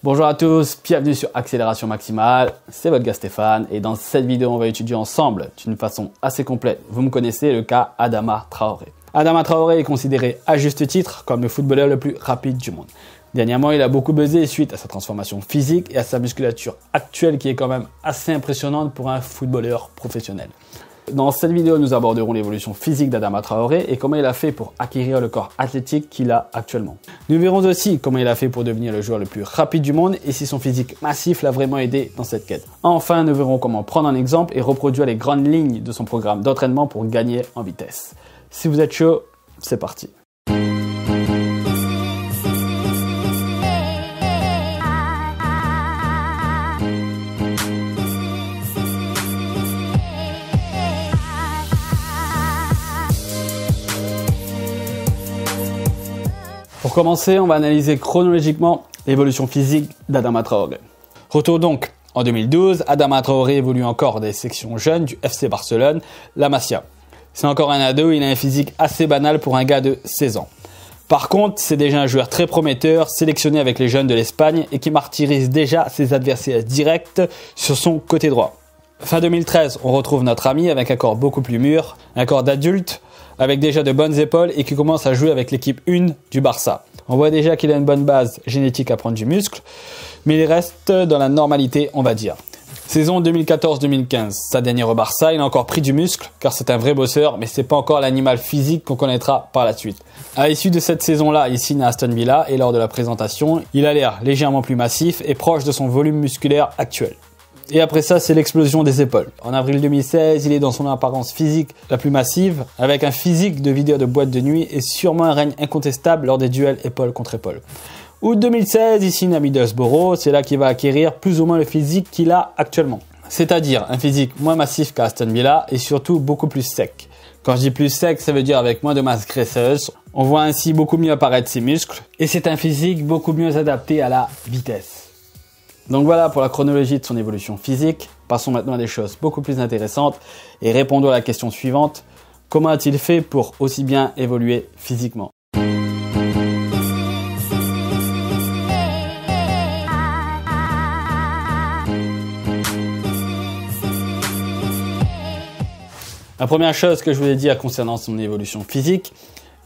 Bonjour à tous, bienvenue sur Accélération Maximale, c'est votre gars Stéphane et dans cette vidéo on va étudier ensemble d'une façon assez complète, vous me connaissez, le cas Adama Traoré. Adama Traoré est considéré à juste titre comme le footballeur le plus rapide du monde. Dernièrement il a beaucoup buzzé suite à sa transformation physique et à sa musculature actuelle qui est quand même assez impressionnante pour un footballeur professionnel. Dans cette vidéo, nous aborderons l'évolution physique d'Adama Traoré et comment il a fait pour acquérir le corps athlétique qu'il a actuellement. Nous verrons aussi comment il a fait pour devenir le joueur le plus rapide du monde et si son physique massif l'a vraiment aidé dans cette quête. Enfin, nous verrons comment prendre un exemple et reproduire les grandes lignes de son programme d'entraînement pour gagner en vitesse. Si vous êtes chaud, c'est parti. Pour commencer, on va analyser chronologiquement l'évolution physique d'Adama Traoré. Retour donc en 2012, Adama Traoré évolue encore des sections jeunes du FC Barcelone, la Masia. C'est encore un ado, il a un physique assez banal pour un gars de 16 ans. Par contre, c'est déjà un joueur très prometteur, sélectionné avec les jeunes de l'Espagne et qui martyrise déjà ses adversaires directs sur son côté droit. Fin 2013, on retrouve notre ami avec un corps beaucoup plus mûr, un corps d'adulte, avec déjà de bonnes épaules et qui commence à jouer avec l'équipe 1 du Barça. On voit déjà qu'il a une bonne base génétique à prendre du muscle, mais il reste dans la normalité, on va dire. Saison 2014-2015, sa dernière au Barça, il a encore pris du muscle, car c'est un vrai bosseur, mais c'est pas encore l'animal physique qu'on connaîtra par la suite. À l'issue de cette saison-là, il signe à Aston Villa et lors de la présentation, il a l'air légèrement plus massif et proche de son volume musculaire actuel. Et après ça, c'est l'explosion des épaules. En avril 2016, il est dans son apparence physique la plus massive, avec un physique de videur de boîte de nuit et sûrement un règne incontestable lors des duels épaule contre épaule. Août 2016, il signe à Middlesbrough, c'est là qu'il va acquérir plus ou moins le physique qu'il a actuellement. C'est-à-dire un physique moins massif qu'à Aston Villa et surtout beaucoup plus sec. Quand je dis plus sec, ça veut dire avec moins de masse graisseuse. On voit ainsi beaucoup mieux apparaître ses muscles et c'est un physique beaucoup mieux adapté à la vitesse. Donc voilà pour la chronologie de son évolution physique. Passons maintenant à des choses beaucoup plus intéressantes et répondons à la question suivante. Comment a-t-il fait pour aussi bien évoluer physiquement ? La première chose que je voulais dire concernant son évolution physique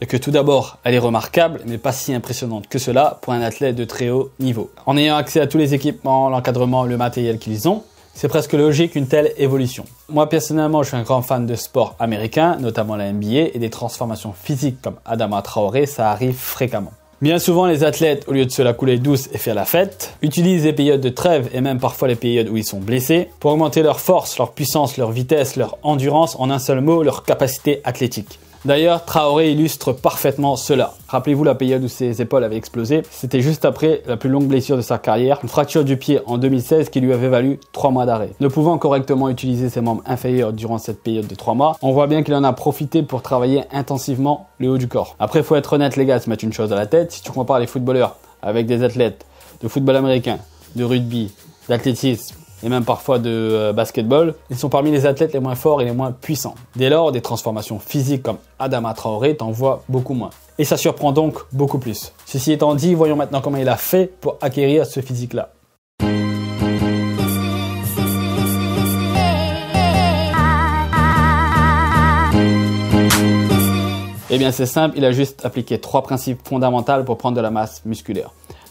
est que tout d'abord, elle est remarquable, mais pas si impressionnante que cela pour un athlète de très haut niveau. En ayant accès à tous les équipements, l'encadrement, le matériel qu'ils ont, c'est presque logique une telle évolution. Moi personnellement, je suis un grand fan de sport américain, notamment la NBA, et des transformations physiques comme Adama Traoré, ça arrive fréquemment. Bien souvent, les athlètes, au lieu de se la couler douce et faire la fête, utilisent les périodes de trêve et même parfois les périodes où ils sont blessés pour augmenter leur force, leur puissance, leur vitesse, leur endurance, en un seul mot, leur capacité athlétique. D'ailleurs, Traoré illustre parfaitement cela. Rappelez-vous la période où ses épaules avaient explosé. C'était juste après la plus longue blessure de sa carrière, une fracture du pied en 2016 qui lui avait valu 3 mois d'arrêt. Ne pouvant correctement utiliser ses membres inférieurs durant cette période de 3 mois, on voit bien qu'il en a profité pour travailler intensivement le haut du corps. Après, il faut être honnête les gars, se mettre une chose à la tête. Si tu compares les footballeurs avec des athlètes de football américain, de rugby, d'athlétisme, et même parfois de basketball, ils sont parmi les athlètes les moins forts et les moins puissants. Dès lors, des transformations physiques comme Adama Traoré t'en voient beaucoup moins. Et ça surprend donc beaucoup plus. Ceci étant dit, voyons maintenant comment il a fait pour acquérir ce physique-là. Eh bien c'est simple, il a juste appliqué 3 principes fondamentaux pour prendre de la masse musculaire.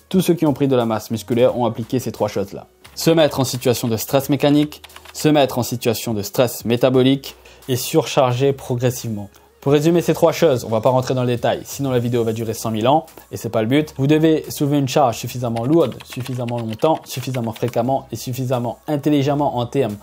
Tous ceux qui ont pris de la masse musculaire ont appliqué ces 3 choses-là. Se mettre en situation de stress mécanique, se mettre en situation de stress métabolique et surcharger progressivement. Pour résumer ces 3 choses, on ne va pas rentrer dans le détail, sinon la vidéo va durer 100 000 ans et c'est pas le but. Vous devez soulever une charge suffisamment lourde, suffisamment longtemps, suffisamment fréquemment et suffisamment intelligemment en termes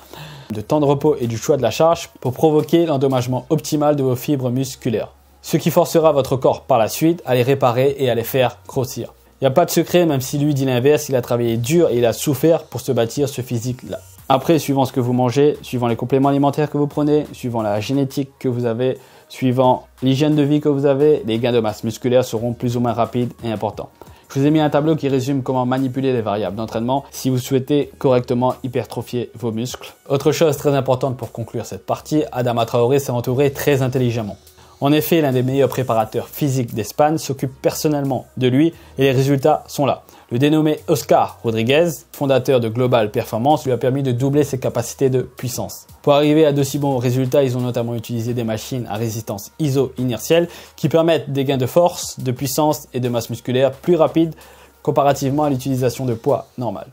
de temps de repos et du choix de la charge pour provoquer l'endommagement optimal de vos fibres musculaires. Ce qui forcera votre corps par la suite à les réparer et à les faire grossir. Il n'y a pas de secret, même si lui dit l'inverse, il a travaillé dur et il a souffert pour se bâtir ce physique-là. Après, suivant ce que vous mangez, suivant les compléments alimentaires que vous prenez, suivant la génétique que vous avez, suivant l'hygiène de vie que vous avez, les gains de masse musculaire seront plus ou moins rapides et importants. Je vous ai mis un tableau qui résume comment manipuler les variables d'entraînement si vous souhaitez correctement hypertrophier vos muscles. Autre chose très importante pour conclure cette partie, Adama Traoré s'est entouré très intelligemment. En effet, l'un des meilleurs préparateurs physiques d'Espagne s'occupe personnellement de lui et les résultats sont là. Le dénommé Oscar Rodriguez, fondateur de Global Performance, lui a permis de doubler ses capacités de puissance. Pour arriver à d'aussi bons résultats, ils ont notamment utilisé des machines à résistance iso-inertielle qui permettent des gains de force, de puissance et de masse musculaire plus rapides comparativement à l'utilisation de poids normal.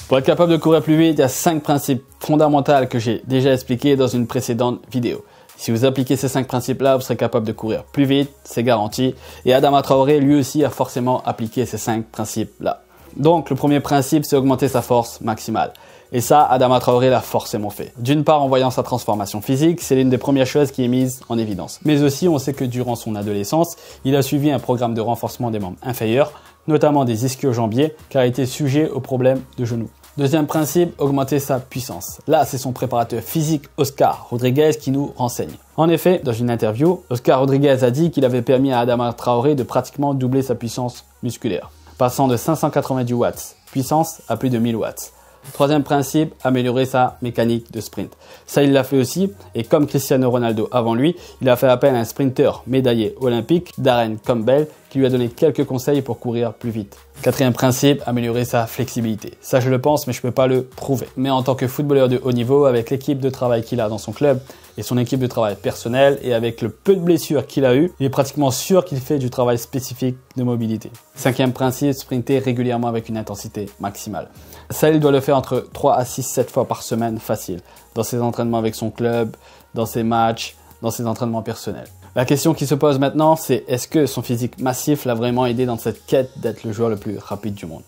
Pour être capable de courir plus vite, il y a 5 principes fondamentaux que j'ai déjà expliqués dans une précédente vidéo. Si vous appliquez ces 5 principes-là, vous serez capable de courir plus vite, c'est garanti. Et Adama Traoré, lui aussi, a forcément appliqué ces 5 principes-là. Donc, le premier principe, c'est augmenter sa force maximale. Et ça, Adama Traoré l'a forcément fait. D'une part, en voyant sa transformation physique, c'est l'une des premières choses qui est mise en évidence. Mais aussi, on sait que durant son adolescence, il a suivi un programme de renforcement des membres inférieurs, notamment des ischio-jambiers, car il était sujet aux problèmes de genoux. Deuxième principe, augmenter sa puissance. Là, c'est son préparateur physique Oscar Rodriguez qui nous renseigne. En effet, dans une interview, Oscar Rodriguez a dit qu'il avait permis à Adama Traoré de pratiquement doubler sa puissance musculaire, passant de 590 watts puissance à plus de 1000 watts. Troisième principe, améliorer sa mécanique de sprint. Ça, il l'a fait aussi, et comme Cristiano Ronaldo avant lui, il a fait appel à un sprinter médaillé olympique, Darren Campbell, qui lui a donné quelques conseils pour courir plus vite. Quatrième principe, améliorer sa flexibilité. Ça, je le pense, mais je ne peux pas le prouver. Mais en tant que footballeur de haut niveau, avec l'équipe de travail qu'il a dans son club et son équipe de travail personnelle, et avec le peu de blessures qu'il a eu, il est pratiquement sûr qu'il fait du travail spécifique de mobilité. Cinquième principe, sprinter régulièrement avec une intensité maximale. Ça, il doit le faire entre 3 à 6, 7 fois par semaine, facile. Dans ses entraînements avec son club, dans ses matchs, dans ses entraînements personnels. La question qui se pose maintenant, c'est est-ce que son physique massif l'a vraiment aidé dans cette quête d'être le joueur le plus rapide du monde?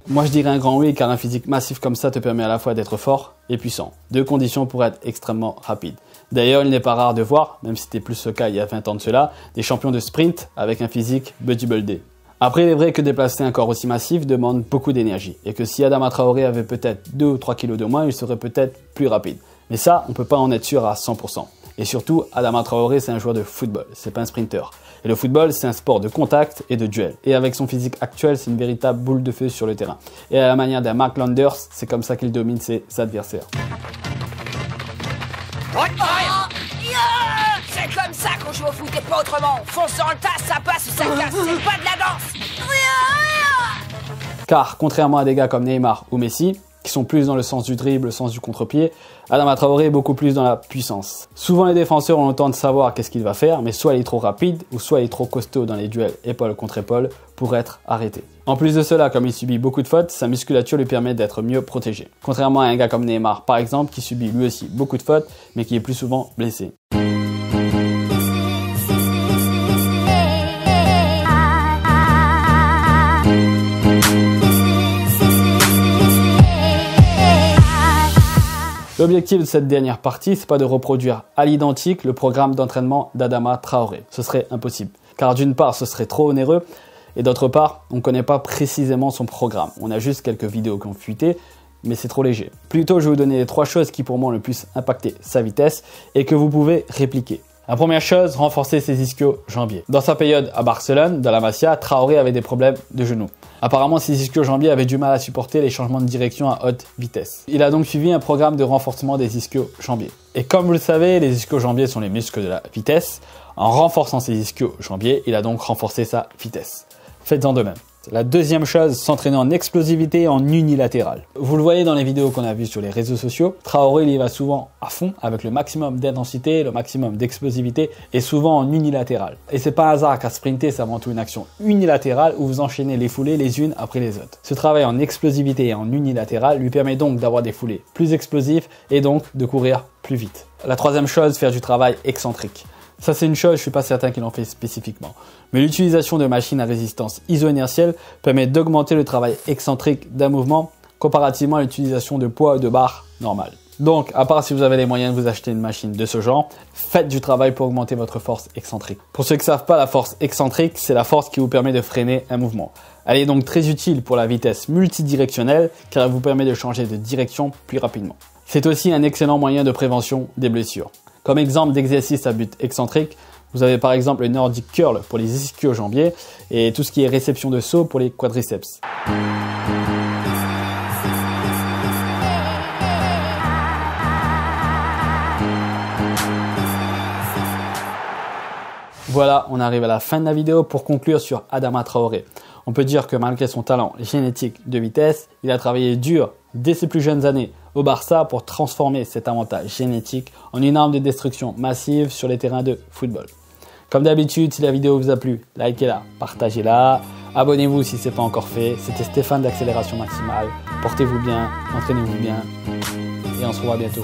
Moi, je dirais un grand oui, car un physique massif comme ça te permet à la fois d'être fort et puissant. Deux conditions pour être extrêmement rapide. D'ailleurs, il n'est pas rare de voir, même si c'était plus le cas il y a 20 ans de cela, des champions de sprint avec un physique bodybuildé. Après, il est vrai que déplacer un corps aussi massif demande beaucoup d'énergie et que si Adama Traoré avait peut-être 2 ou 3 kilos de moins, il serait peut-être plus rapide. Mais ça, on peut pas en être sûr à 100%. Et surtout, Adama Traoré, c'est un joueur de football, c'est pas un sprinter. Et le football, c'est un sport de contact et de duel. Et avec son physique actuel, c'est une véritable boule de feu sur le terrain. Et à la manière d'un Mark Landers, c'est comme ça qu'il domine ses adversaires. C'est comme ça qu'on joue au foot et pas autrement. Fonce dans le tas, ça passe ou ça casse, c'est pas de la danse. Car, contrairement à des gars comme Neymar ou Messi, qui sont plus dans le sens du dribble, le sens du contre-pied, Adama Traoré est beaucoup plus dans la puissance. Souvent les défenseurs ont le temps de savoir qu'est-ce qu'il va faire, mais soit il est trop rapide, ou soit il est trop costaud dans les duels épaule contre épaule pour être arrêté. En plus de cela, comme il subit beaucoup de fautes, sa musculature lui permet d'être mieux protégé. Contrairement à un gars comme Neymar par exemple, qui subit lui aussi beaucoup de fautes, mais qui est plus souvent blessé. L'objectif de cette dernière partie, c'est pas de reproduire à l'identique le programme d'entraînement d'Adama Traoré. Ce serait impossible. Car d'une part, ce serait trop onéreux, et d'autre part, on ne connaît pas précisément son programme. On a juste quelques vidéos qui ont fuité, mais c'est trop léger. Plutôt, je vais vous donner les 3 choses qui pour moi ont le plus impacté sa vitesse et que vous pouvez répliquer. La première chose, renforcer ses ischio-jambiers. Dans sa période à Barcelone, dans la Masia, Traoré avait des problèmes de genoux. Apparemment, ses ischio-jambiers avaient du mal à supporter les changements de direction à haute vitesse. Il a donc suivi un programme de renforcement des ischio-jambiers. Et comme vous le savez, les ischio-jambiers sont les muscles de la vitesse. En renforçant ses ischio-jambiers, il a donc renforcé sa vitesse. Faites-en de même. La deuxième chose, s'entraîner en explosivité et en unilatéral. Vous le voyez dans les vidéos qu'on a vues sur les réseaux sociaux, Traoré il y va souvent à fond avec le maximum d'intensité, le maximum d'explosivité et souvent en unilatéral. Et c'est pas un hasard car sprinter c'est avant tout une action unilatérale où vous enchaînez les foulées les unes après les autres. Ce travail en explosivité et en unilatéral lui permet donc d'avoir des foulées plus explosives et donc de courir plus vite. La troisième chose, faire du travail excentrique. Ça c'est une chose, je suis pas certain qu'il en fait spécifiquement. Mais l'utilisation de machines à résistance iso-inertielle permet d'augmenter le travail excentrique d'un mouvement comparativement à l'utilisation de poids ou de barres normales. Donc, à part si vous avez les moyens de vous acheter une machine de ce genre, faites du travail pour augmenter votre force excentrique. Pour ceux qui ne savent pas, la force excentrique, c'est la force qui vous permet de freiner un mouvement. Elle est donc très utile pour la vitesse multidirectionnelle car elle vous permet de changer de direction plus rapidement. C'est aussi un excellent moyen de prévention des blessures. Comme exemple d'exercice à but excentrique, vous avez par exemple le Nordic Curl pour les ischio-jambiers et tout ce qui est réception de saut pour les quadriceps. Voilà, on arrive à la fin de la vidéo pour conclure sur Adama Traoré. On peut dire que malgré son talent génétique de vitesse, il a travaillé dur dès ses plus jeunes années au Barça pour transformer cet avantage génétique en une arme de destruction massive sur les terrains de football. Comme d'habitude, si la vidéo vous a plu, likez-la, partagez-la, abonnez-vous si ce n'est pas encore fait. C'était Stéphane d'Accélération Maximale. Portez-vous bien, entraînez-vous bien et on se revoit bientôt.